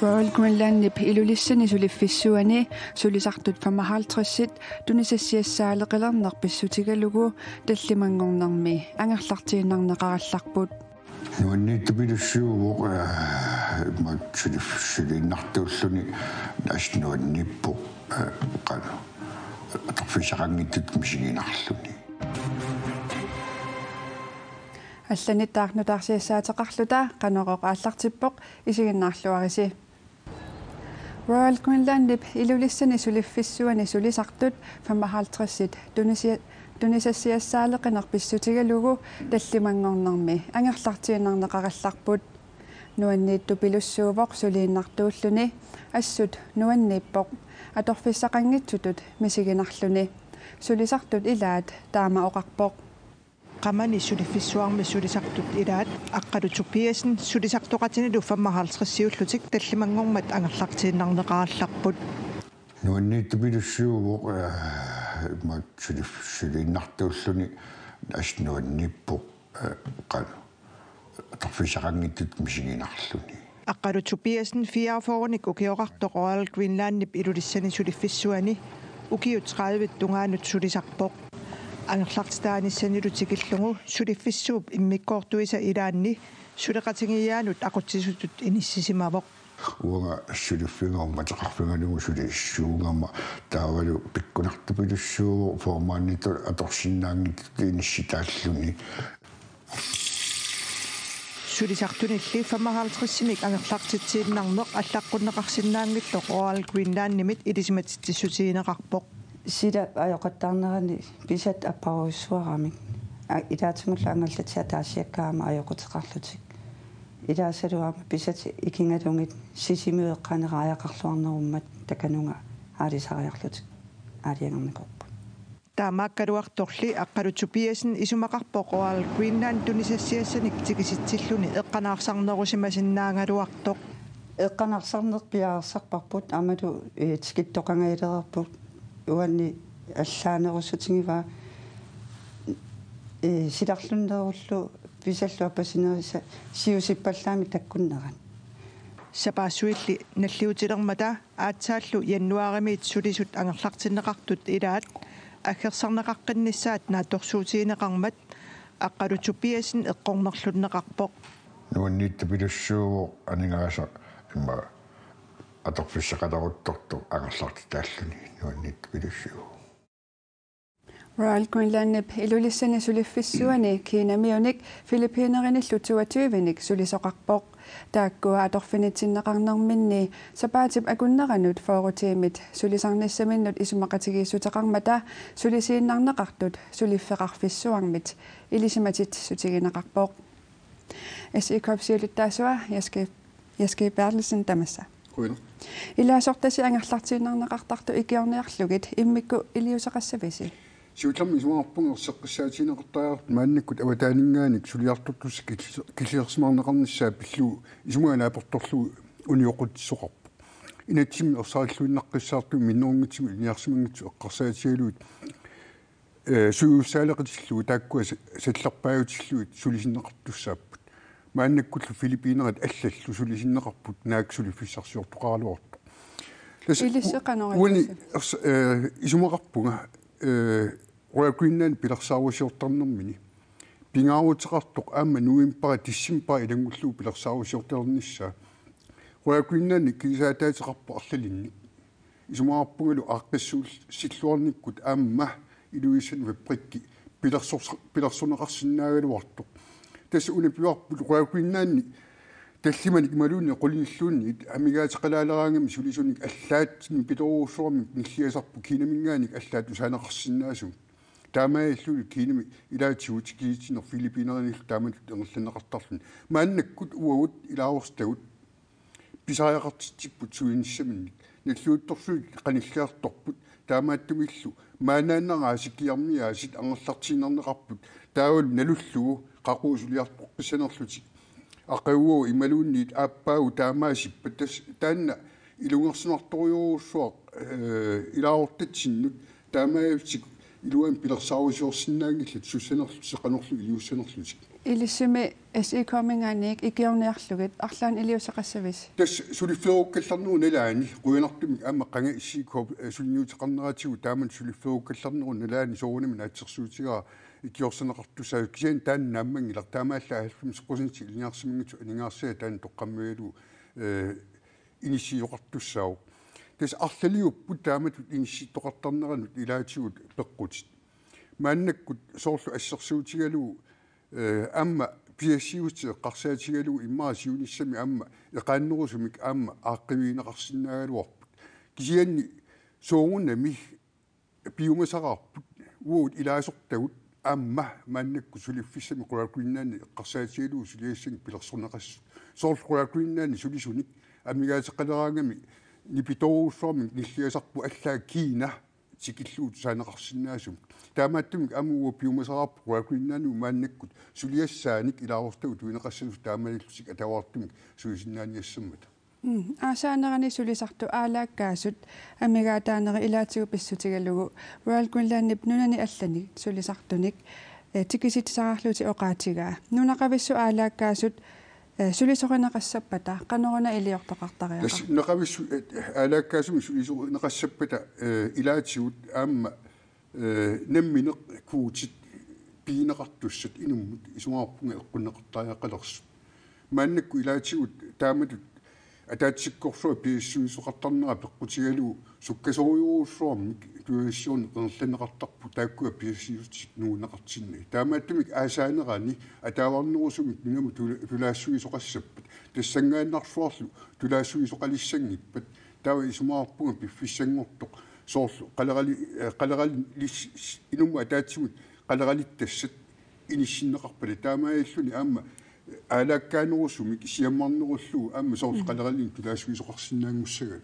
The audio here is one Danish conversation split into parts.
Royal Greenland ilulissani sulifissuani sulisartut 55 tunisiassiassaalеqalernerpissutigalugu tallimangornermi angerlartiinarneqarallarput nuanniittupilussuugu sulinnartuulluni asnuannippu qanu atorfisaqangittut misiginarluni алланитаарнутаарсиассаатеқарлута qanoqoq aallartippoq isiginnaarluarisi Royal Greenland ilulissani sulifissuani sulisartut 55 tunisiassiassaalеqanerpissutigalugu tallimangornermi angerlartiinarneqarallarput nuanniittu pilussuuvoq suliinnartuulluni assut nuanniippoq atorfissaqanngitsutut misiginarluni sulisartut ilaat taama oqarpoq qamani sulifissuarmi sulisartut ilaat aqqalutuppiasin sulisartoqatinilu 55-siullutik tallimangormat angerlartiinarneqarallarput nuanniittupilussuugu sulinnartuulluni asnuannippu qanu atorfisaqangittut misiginarluni aqqalutuppiasin fiarfornik ukioqartoq Royal Greenlandip ilulissani sulifissuani ukiut 30 tungaanut sulisarpoq angerlartitaanissanilutigillungu sulifissuup immikkoortuisa ilaanni suleqatingiyaanut aqutsisutut inissisimavoq uanga suliffingaumma taqarfingalugu sulissuungama taavalu pikkunartupilussuugu formaannitu atorsinnaangittut inissitaalluni sulisartunilli 55-simik angerlartitsiinarneq allaqqunneqarsinnaangilloq Royal Greenlandimit ilisimatitsissutiineqarpoq sida ajoqattaarnerani pisat apparuissuaramik ilaatimullu angerlatiataasiakkaama ajoqutiqarlutik ilaasaluama pisat ikingalungit sisimiueqqaaneraajaqarluarnerummat takanunga aalisariarlutik aaliangerniqorpu taamaakkaluartorli aqqalutuppiasin isumaqarpoq Royal Greenland tunisiassiassanik tikisitsilluni eqqanaarsarnerusimasinnaangaluartoq eqqanaarsarnerpiaarsarparput amalu tikittoqangailererput uanni allaanerussutingiva silarlunnerullu pisallu appasinerisa siusippallаами takkunneran сапаасуилли наллиутилермата аатсааллу яннуарimiit sulisut анgerlartinneqartut ilaat аггерсарнеқаққиннissaат нааторсуутиинеқармат аққалутуппиасин эққорнерлуннеқарпоқ нуаннииттапилуссууго анигааса имма аторфиссақалерутторто агерлартитааллуни нуаннииттапилуссууго Royal Greenland ilulissani sulifissuani kiinamiunik Filippiinerиниллу 22-ник sulisoqarpoq taakkua atorfinitsinneqarnerminni sapaatip akunneranut foorutiimit sulisarnissaminnut isumaqatigiissuteqarmata sulisiinnarneqartut suliffeqarfissuarmit ilisimatit sutigineqarpoq SI-korpsiuluttaasua Jaske Bertelsen tamassa ilaasortasi angerlartiinarneqartartu ikiorniarlugit immikku iliusaqassavisi siutlami isuarpungerseqqissaatineqartaarat maannikkut awataaninngaanik suliartutlus kiliarsimarneqarnissaa pillu isumuana aportorlu unioqutsoqarpu inatsimi orsaarluinnaqqissaartu minnerungitigu iniarsimangitsu eqqarsaatigaluut suuussaaleqatillu taakkua sallarpaagutilluit sulisinneqartussaapput maannikkullu Filippiinerat allallu sulisinneqarput naaksulifissarsiortuqaaluortu илиссеқанерит isumaqarpunga Royal Greenland pilarsaarusiortarnermini pingaarutеқартоқ аама нуимпара тиссимпара илангуллуу пиларсааруsiorтернissaa Royal Greenland кисаатаатеқарпо арлалинник исумаарпунгалу ааққиссуул силлуарниккут аама илуисан веприкки пиларсунеқарсинаагалуартоқ тасса унапиуарпут Royal Greenland таллиманик малуунни qulillуунни амигаатеқалаалераангами сулисуник аллаатсин питоруусуарми ниллиасарпу кинамингааник аллаат усаанеқарсинаасу таамааллули кинами илаатигут киитинер Филиппинеринилл таамат энгерланеқартарлун мааннаккут уагут илаарстагут писариақартитсиппут суиниссаминник наллуутторсуит қаниллиарторпут таамааттумиллу maaнааннераасикиармиаасит ангерлартиинернеқарпут таавал налуллугу қақуусулиарпоқ писанерлутик aqawwo imaluunniit aappaagu taamaasippat taanna ilungersunartoriuruussuaq ilaortatsinnut taamaavtik илуан пилерсаарусиорсинаангиллат суссанерлу сеқанерлу илиуссанерлутик илиссими коминганик икиорниарлугит арлаан илиусеқассавис тас сулифферуккалларнуу налаани қуянартумик аама қанга иссикоо сулиниутеқарнератигу тааман сулифферуккалларнеру налаани соорунами наатсерсуутигаа икиорсенеқартусаа кисиан таан нааммангилар таамаалла 90% илниарсимингиту анингаарсаа таан тоққаммигалу инисиоқартуссаау тас арлалиуппут тааматут иниситтоқартарнеранут илаатигут пеққутит мааннаккут соорлу ассерсуутигалу амма пиассиутси эққарсаатигалу иммаа сиуниссами амма эқааннерусумик аама ааққивиинеқарсинаагалуарпут кисианни соогуннами пиумасараарпут уут илаасортагут аама мааннакку сулиффиссами қулакуиннаани эққарсаатигалу сулиассанги пилерсорнеқассу соорлу қулакуиннаани сулисуник амигаатеққалераангами нипиторуussуарми ниллиасарпу аллаа киина тикиллуут саанеқарсинаасум таамааттумик амууа пиумасараарпу қулакуиннаану мааннаккут сулиассааник илаарортагу туинеқассалус таамалиллусик атаваартумик суисиннааниассаммата аасаанерани сулисарту аалааккаасут амигаатаанери илаатигу писсутигалугу Royal Greenland нунани аллани сулисартуник тикиситсараарлути оqaатигаа нунақависсу аалааккаасут сулисоринеқассаппата қанорна илиортоқартариаqa тас неқависсу аалааккаасуми сулисоринеқассаппата илаатигут аама намминеқ куутит пиинеқартуссат инуммут исуаарпунга эққуннеқартариақалерсу мааннакку илаатигут тааматут атаатсиккорсуа пиассуисоқартарнера пеққутигалу суккасориуруссуармик туассиорни қерланеқартарпу тааккуа пиассиусти нуунеқартинни таамааттумик аасаанерани атааварнерусумик нугаму тулаассуисоқассаппат тассангааннарсуарлу тулаассуисоқалиссангиппат тава исумаарпунга пиффиссангортоқ соорлу қалерали инумма атаатсимут қалералиттассат иниссиннеқарпали таамааллуни аама аалааккаанерусумик сиаммарнеруллу аама соорлу қалералин тулаассуисоқарсинаангуссагал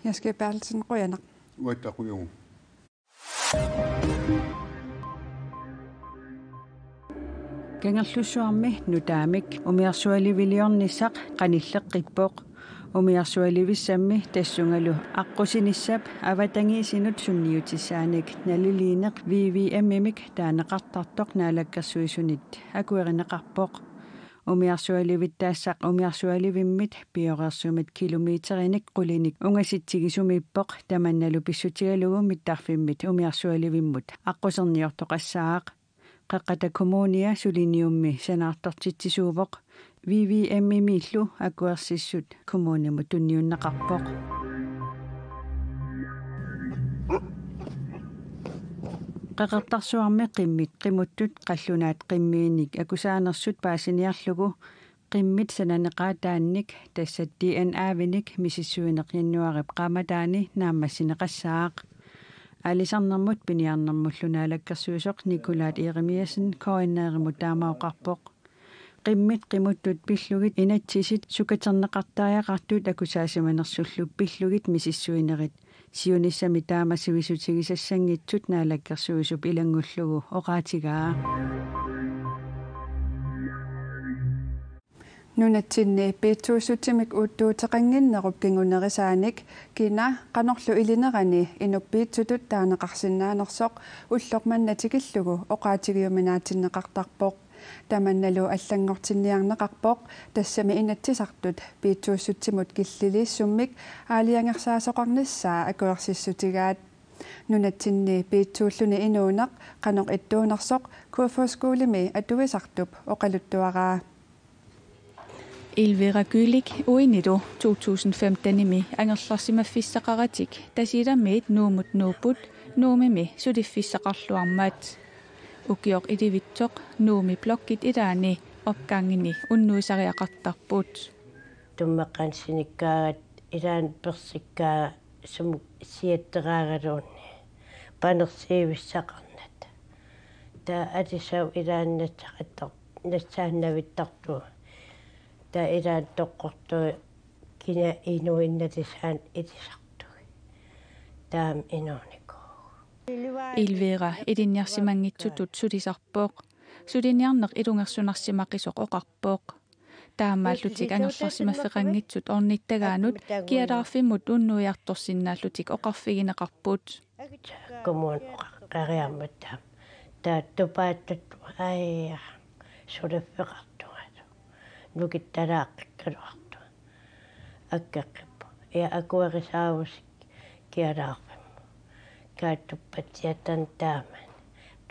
Яске Bertelsen қуянақ уаттақуйагу кангерлуссуарми нутаамик умиарсуаливилиорнissaq qanilleqqippoq умиарсуаливиссамми тассунгалу аққусиниссап аватангиисинут сунниутиссааник налилиинеқ VVM-мик таанеқартартоқ наалаккерсуисунит акуеринеқарпоқ умиарсуаливиттаассақ умиарсуаливиммит пиорерсумит километериник қулиник унгаситсигисумиппоқ таманналу писсутигалугу миттарфиммит умиарсуаливиммут аққусерниортоқассаақ қаққата коммуния сулиниумми санаартортитсисуувоқ VVM-миллу акуерсиссут коммуниму тунниуннеқарпоқ qaqartarsuarmi qimmit qimuttut qallunaat qimmiinik akusaanерсут paasiniarlugu qimmit sananeqaataannik tassat DNA-vinik misissuineqinnuarip qaamataani naammassineqassaaq alisarnermut piniarnermullunaalakkersuusoq Nikolaat Eremiasen koinneerimut taamauqarpoq qimmit qimuttut pillugit inatsisit sukaterneqartaajaqartut akusaasimanersullu pillugit misissuinerit сиониссами таамассивисутигисассангитсут наалаккерсуисуп илангуллугу оqaатигаа нунатсинни пиитсуусутимик уттуутеқангиннеруп кингунерисааник кина qanorlu илинерани инуппиитсутут таанеқарсинаанерсоқ уллорманнатикиллугу оqaатигиуминаатиннеқартарпоқ таманналу аллангортинниарнеқарпоқ тассами инатсисартут пиитсууссутсимут киллилииссуммик аалиангерсаасоқарниссаа акуерсиссутигаат нунатсинни пиитсууллуни инуунеқ қанеқ иттуунерсоқ куфоскуулими атуисартуп оқалуттуараа Elvira Gylik uinidu 2015-nimi angerlarsimaffissaqaratik tasiilammiit nuumut nuuput nuumimi suliffissaqarluarmaat ukior idivitsoq nuumi blokkit ilaani opgangini unnuisariaqartarput tummeqansinikkaat ilaan persikkaa sumuk siatteraagalunni panersiivissaqarnat ta atisau ilaannataqattar natsaannavittartu ta ilaan toqqortu kina inuinnatisaan itisartugi taam inuuniku Elvira idinniarsimangitsutut sulisarpooq suliniarneq ilungersunarsimaqisoq oqarpooq таамааллутик ангерларсимаффеқангитсут орниттагаанут киалаарфиммут уннуиарторсиннааллутик оқарфигинеқарпут коммун qariarmattam taattupaattattu ai sulaffeqartuatu nukittalaaqikkaluartu akkaqqippu ja akuarisaavusik kialaarpimmu kaattuppatiatan taaman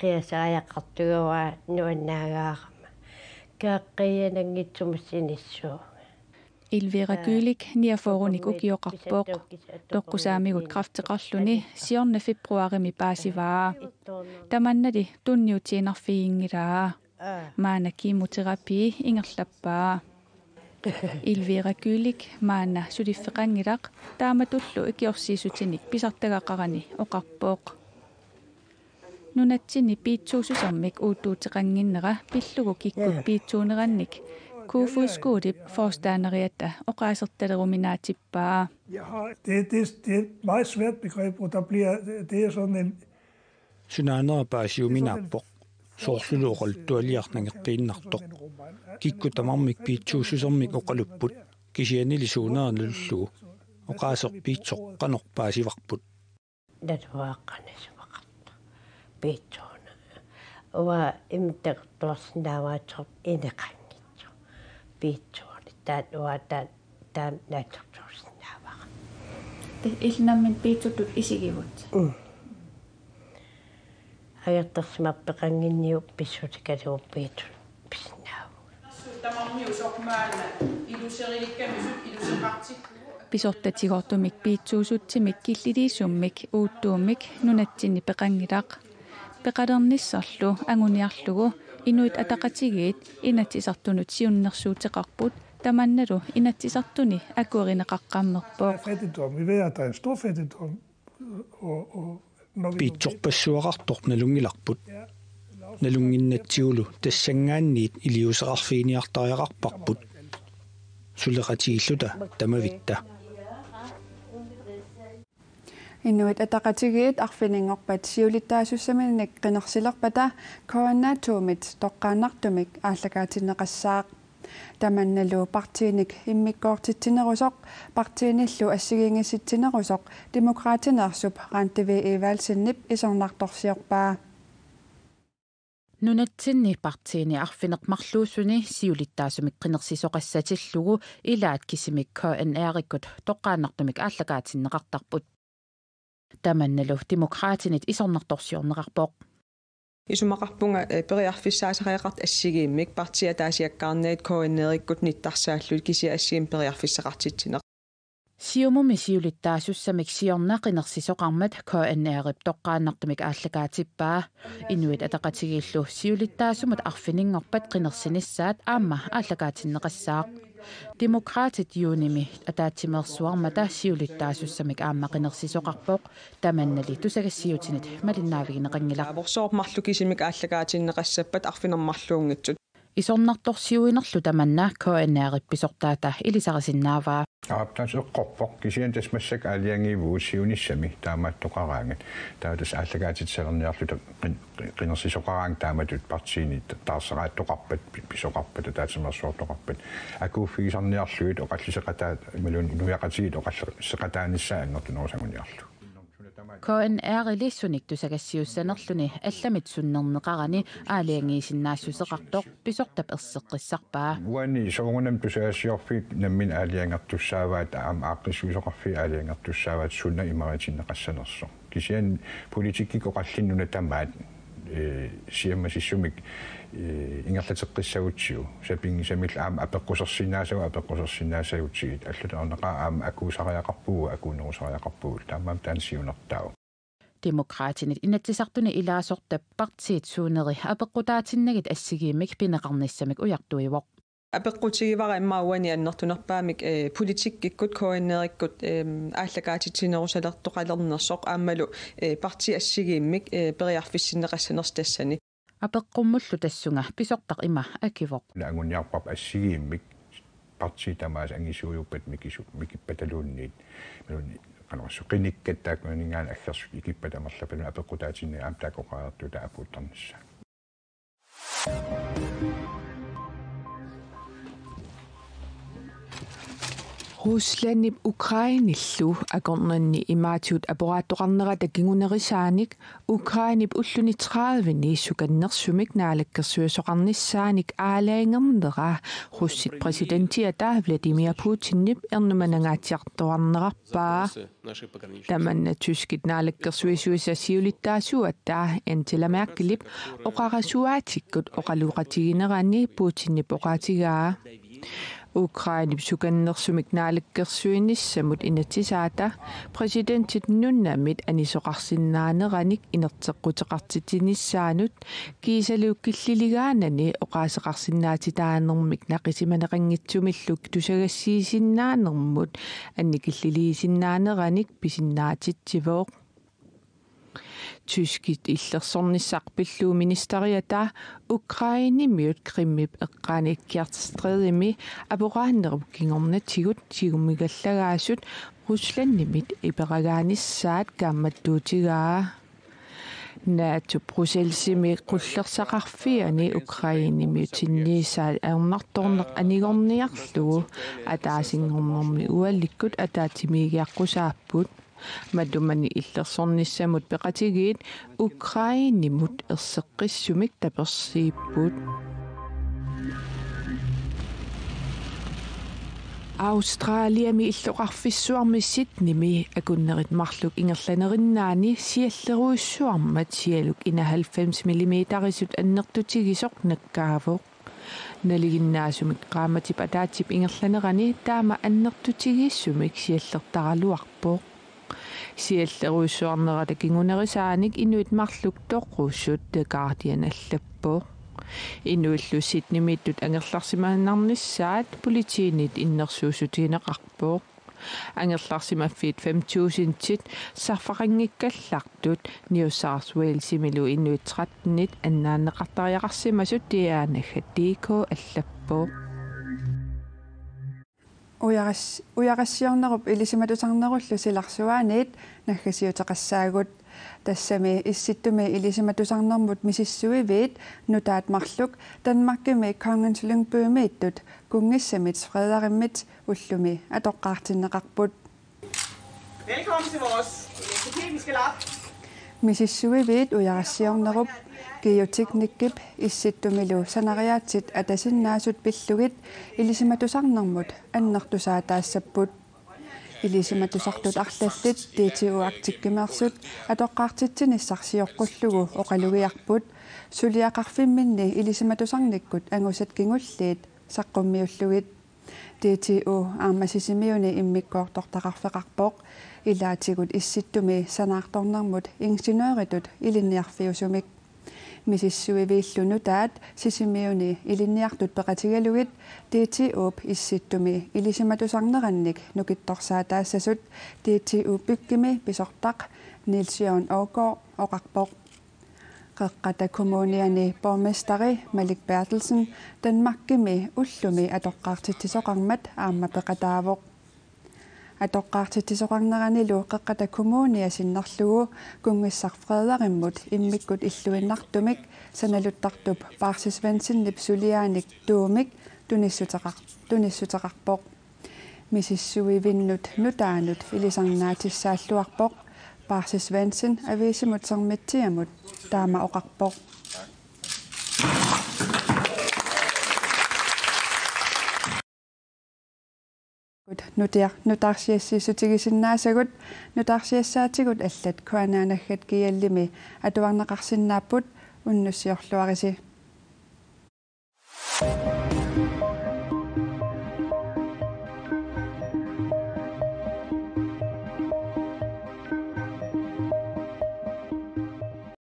qiasaajaqartuguaa nuannaagaarama kaaqqiyanangitsumussinissuu Elvira Kylik niaforunik ukioqarpoq toqqusaamigut krafteqarluni 4. februarimi paasivaa tamannali tunniutiinarfiingilaa maana kiimoterapi ingerlappaa Elvira Kylik maana suliffeqangilaq taamatullu ikiorsiisutinik pisartagaqarani oqarpoq nunatsini piitsuususermik uuttuuteqanginnera pillugu kikkut piitsuunerannik Kufuskuudip forstaneriatta oqaasertaleruminaatippaa. Ja, det er et meget svært begreb, og det er sådan en Synaanerapaasiuminaappoq soorluluuqaltualiarnangeqqiinnartoq kikkutamarmik piitsuususermik oqalupput kisianilisuuneerlullu oqaaserpiitsoq qanorpaasivarput datuaqqanisuaqarta piitsuuna uwa imtaqtuarsinnaavaatsoq ineqangitsu piitsuuni taat uataat taam naatsortorsinnaavaqa ilnammin piitsutut isigivut ajartarsimappeqanginniu pissutikaliu piitsut pisnaavu pisortatigortumik piitsuusutsimik killiliisummik uuttuumik nunatsinni peqangilaq peqalernissarlu anguniarlugu inuit ataqatigiit inatsisartunut siunnersuuteqarput tamannalu inatsisartuni akuerineqaqqammerpoq fattigdom. Vi ved, at der er en stor fattigdom. piitsorpassuaqartoq nalungilarput nalunginnatsiulu tassangaanniit iliuserarfiiniartariaqarparput suleqatigilluta tamavitta Inuit ataqatigiit arfiningorpat siulittaasussaminik qinersilerpata koonnaatuumit toqqaannartumik ааллакаатиннеқассаақ таманналу партииник иммиккоортитсинеруsoq партииниллу ассигингисситсинеруsoq демократинеерсуп раантиви иваалсиннип исорнарторсиорпаа Nunatsinni partiini arfineqmarluussuni siulittaasumik qinersisoqassatilllugu ilaat kisimik KNR-ikkut toqqaannartumik ааллакаатиннеқартарпут tamannalu demokraatinit isornartorsiorneqarpoq Isumaqarpunga periarfissaasaqaqart assigiimmik partia taasiakkaarneet KNR-ikkut nittarsaallut kisia assigim periarfissaqartitsineq Siumumi siulittaasusamik siornaqinersisoqarmat KNR-ip toqqaannartumik ааллакаатиппаа inuit ataqatigillu siulittaasumut arfiningorpat qinersinissaat aamma ааллакаатиннеқассаақ Demokraatit juunimi ataatsimersuarmata siulittaasusamik aamma qinersisoqarpoq tamannali tusagassiutinit malinnaavigineqangila Vorsoormarlu kisimik ааллакаатиннеқассаппат арфинермарлуунгитсут Isornartorsiuinerlu tamanna KNR-ip pisortaata ilisarisinnavaa Aaptaasuqqorpoq kisian tasmassak aaliangiivuu siunissami taamaattoqaraangat taatus ааллакаатитсалерниарлута qinersisoqaraang taamatut partiini taarseraattoqarpat pisoqarpat taatsimерsuortoqarpat akuuffigisarniarluit oqalliseqataat malun nuiaqatiit oqalliseqataanissaannertunerusanguniarlu KNR-ilissunik tusagassiussanerluni allamit sunnerneqarani aaliangiisinnaassuseqartoq pisortap erseqqissarpaa Uani soongunam tusagassiorfiit nammin aaliangertussaavaat aam aaqqissuusoqarfi aaliangertussaavaat sunna imaritinneqassanerso kisian politikkiko qallinnuna tamaat siammasissumik ingerlateqqissagutigu sapingisamil aam apeqqusерсиннаасагут аллута орнеqa aam akuusariaqarpugu akuunerusariaqarpugu taammaam taansiunertau Demokraatinit inatsisartuni ilaasortap partiit suuneri apeqqutaatinnagit assigiimmik pineqarnissamik ujartuivoq апеққутигивара иммауани аннертунерпаамик политиккиккут KNR-иккут ааллакаатитсинерусалертоқалернерсоқ аамалу парти ассигииммик периарфиссиннеқассанерс тассани апеққуммуллу тассунга писортақ има акивоқ лагуниарпап ассигииммик парти тамаас ангисуйуппат микиппаталуунниит милуни канарсу қиниккаттаакунигаан аггерсу икиппатамерлапалу апеққутаатинни аам таакоқаартута апуутторнисса Ruslanib Ukrainillu akornerni imaatiut aparaatoqarnera takingunerisaanik Ukrainib ulluni 30 sukannersumik naalakkersuisoqarnissaanik aalaingermnera russit presidentiata Vladimir Putinib ernumanangaatiartoarnerarpaa tamanna tyskit naalakkersuisuisasiulittaasuattaa Angela Merkelip oqarasuaatikkut oqaluqatiginerani Putinib oqaatigaa Ukrainib sukannersumik naalakkersuinissamut inatisaata presidentit nunnamit anisoqarsinnaaneраник inerteqqutеqartitinissaanut kiisaluukkilliligaanani oqaaseqarsinnaatitaanermik naqisimaneqanngitsumilluk tusagassiisinnaanermut annikilliliisinnaaneраник pisinnaatitsivooq tyskit illersornissaqpilluu ministeriata Ukrainimiut Krimmip eqqaanikkiartistreedimi apoqaannerup kingornatigut sigumigallagaasut Ruslannimit iperagaanissaat kaammattuutigaa NATO Brusselsimi qullersaqarfiani Ukrainimiut sinniissaat aernartorneq anigorniarlugu ataasingornermi uallikkut ataatimigiaqqusaaput madumani illersornissamut peqatigiit Ukrainimut erseqqissumik tapersiipput Australiami illoqarfissuarmi Sydneymi akunnerit marluk ingerlanerinaani sialleruissuarmat sialuk ina 90 mm-isut annertutigisoq nakkaavuq naliginnaasumik qaamatip ataatip ingerlanerani taama annertutigissumik siallertaraluarpoq sialleruissuarnerata kingunerisaanik inuit marluk toqquussut The Guardian allappoq inuillu Sydneymiittut angerlarsimaannarnissaat politiinit innersuusutigineqarpoq angerlarsimaffiit 5000-tit sarfaqanngikkallartut New South Walesimilu inuit 13-nit annaanneqartariaqarsimasut tiaanagga DK allappoq Uyaqassiornerup ilisimatusarnerullu silarsuaaniit naggasiuteqassaagut тассами исситтуми илисиматусарнэрмут мисиссуивиит нутаат марлук Данмаркими Kongens-Lyngby-мииттут кунгиссамит Frederimмит уллуми атоққаартиннеқарпут Velkommen til vores recipe, vi skal op. мисиссуивиит уярассиорнеруп геотехниккип исситтумилу санариаатсит атасиннаасут пиллугит илисиматусарнэрмут аннертусаатаассаппут илисиматусартут арлаллит TTU-актиккимеерсут атоққаартитсиниссарсиоққуллугу оқалугиарпут сулиақарфимминни илисиматусарниккут ангусат кингуллиит саққуммиуллугит TTU аамасисимиуни иммиккоортортақарфеқарпоқ илаатигут исситтуми санаарторнэрмут ингениørитут илинниарфиусумик мисиссуивииллуну таат сисимиуни илинниартут пеқатигалугит TTU исситтуми илисиматусарнеранник нукитторсаатаассасут TTU пиккими писортақ Niels Jørgen Aagaard оқарпоқ қеққата коммуниани борместари Malik Bertelsen Данмаркими уллуми атоққаартитсоқармат аама пеқатаавоқ атоққаартитсоқарнеранилу қеққата коммуния синнерлугу кунгиссар Frederimмут иммиккут иллуиннартумик саналуттартуп Barsisvansinнip сулиааник туумик туниссутеқарпоқ мисиссуивиннут нутаанут илисарнаатиссааллуарпоқ Barsisvansin ависимут сэрмитсиамут таама оқарпоқ нутаарсиассисутигисиннаасагут нутаарсиассаатигут аллат куанаанаггат киаллими атуарнеқарсиннааппут уннуссиорлуариси